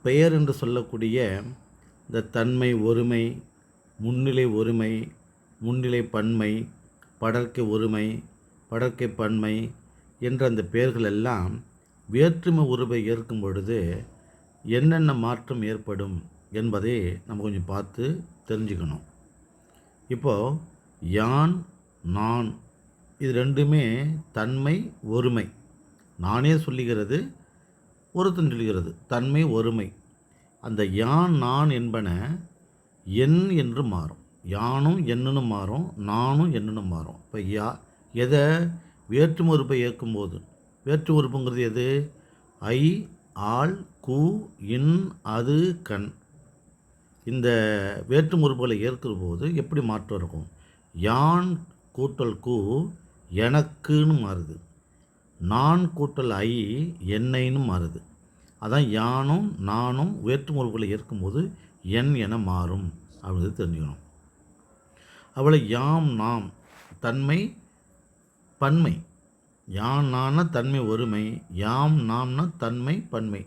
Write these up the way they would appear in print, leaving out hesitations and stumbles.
பெயர் என்று சொல்லக்கூடிய இந்த தன்மை, ஒருமை, முன்னிலை ஒருமை, முன்னிலை பன்மை, படர்க்கை ஒருமை, படர்க்கை பன்மை என்ற அந்த பெயர்கள் எல்லாம் வேற்றுமை உருவை ஏற்கும் பொழுது என்னென்ன மாற்றம் ஏற்படும் என்பதை நம்ம கொஞ்சம் பார்த்து தெரிஞ்சுக்கணும். இப்போது யான், நான் இது ரெண்டுமே தன்மை, ஒருமை. நானே சொல்லுகிறது, ஒருத்தன் சொல்லுகிறது, தன்மை, ஒருமை. அந்த யான், நான் என்பன என் என்று மாறும். யானும் என்னன்னு மாறும், நானும் என்னன்னு மாறும். இப்போ எதை வேற்றுமை உறுப்பை ஏற்கும்போது, வேற்று உறுப்புங்கிறது எது? ஐ, ஆள், கு, இன், அது, கண். இந்த வேற்று உறுப்புகளை ஏற்கிற போது எப்படி மாற்றம் இருக்கும்? யான் கூட்டல் கு எனக்குன்னு மாறுது. நான் கூட்டல் ஐ என்னைன்னு மாறுது. அதான் யானும் நானும் வேற்று உறுப்புகளை ஏற்கும்போது என் என மாறும் அப்படிங்கிறது தெரிஞ்சுக்கணும். அவளை யாம், நாம் தன்மை, பன்மை. யான், நான்னா தன்மை, ஒருமை. யாம், நாம்னா தன்மை, பன்மை.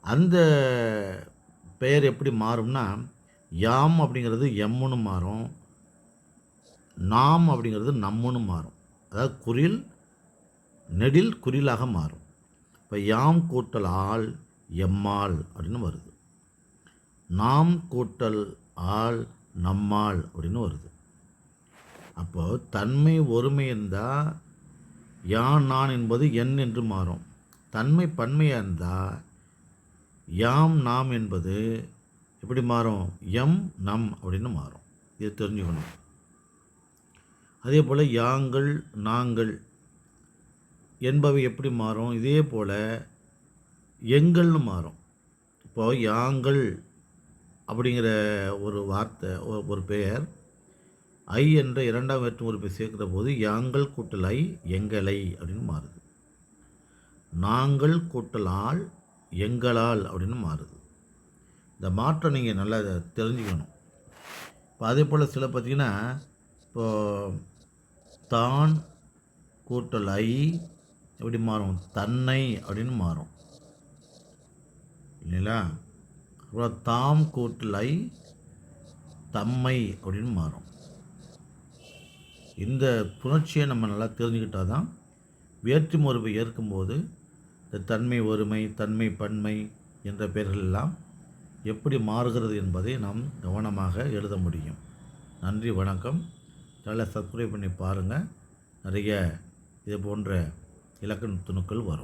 அந்த பெயர் எப்படி மாறும்னா, யாம் அப்படிங்கிறது எம்முன்னு மாறும், நாம் அப்படிங்கிறது நம்முன்னு மாறும். அதாவது குறில் நெடில் குறிலாக மாறும். இப்போ யாம் கூட்டல் ஆள் எம்மாள் அப்படின்னு வருது. நாம் கூட்டல் ஆள் நம்மாள் அப்படின்னு வருது. அப்போது தன்மை, ஒருமை இருந்தால் யான், நான் என்பது என் என்று மாறும். தன்மை, பன்மையாக இருந்தால் யாம், நாம் என்பது எப்படி மாறும்? எம், நம் அப்படின்னு மாறும். இது தெரிஞ்சுக்கணும். அதே போல் யாங்கள், நாங்கள் என்பவை எப்படி மாறும்? இதே போல் எங்கள்னு மாறும். இப்போது யாங்கள் அப்படிங்கிற ஒரு வார்த்தை, ஒரு பெயர் ஐ என்ற இரண்டாம் வேற்று உறுப்பை சேர்க்கிற போது யாங்கள் கூட்டல் ஐ எங்களை அப்படின்னு மாறுது. நாங்கள் கூட்டல் ஆள் எங்களால் அப்படின்னு மாறுது. இந்த மாற்றம் நீங்கள் நல்லா தெரிஞ்சுக்கணும். இப்போ அதே போல் சில பார்த்திங்கன்னா, இப்போது தான் கூட்டல் ஐ எப்படி மாறும்? தன்னை அப்படின்னு மாறும் இல்லைங்களா? அப்புறம் தாம் கூட்டல் ஐ தம்மை அப்படின்னு மாறும். இந்த புணர்ச்சியை நம்ம நல்லா தெரிஞ்சுக்கிட்டால் தான் வேற்றுமை உறுப்பை ஏற்கும்போது இந்த தன்மை, ஒருமை, தன்மை, பன்மை என்ற பெயர்கள் எல்லாம் எப்படி மாறுகிறது என்பதை நாம் கவனமாக எழுத முடியும். நன்றி, வணக்கம். நல்லா சப்ஸ்கிரைப் பண்ணி பாருங்கள். நிறைய இது போன்ற இலக்கண துணுக்கள் வரும்.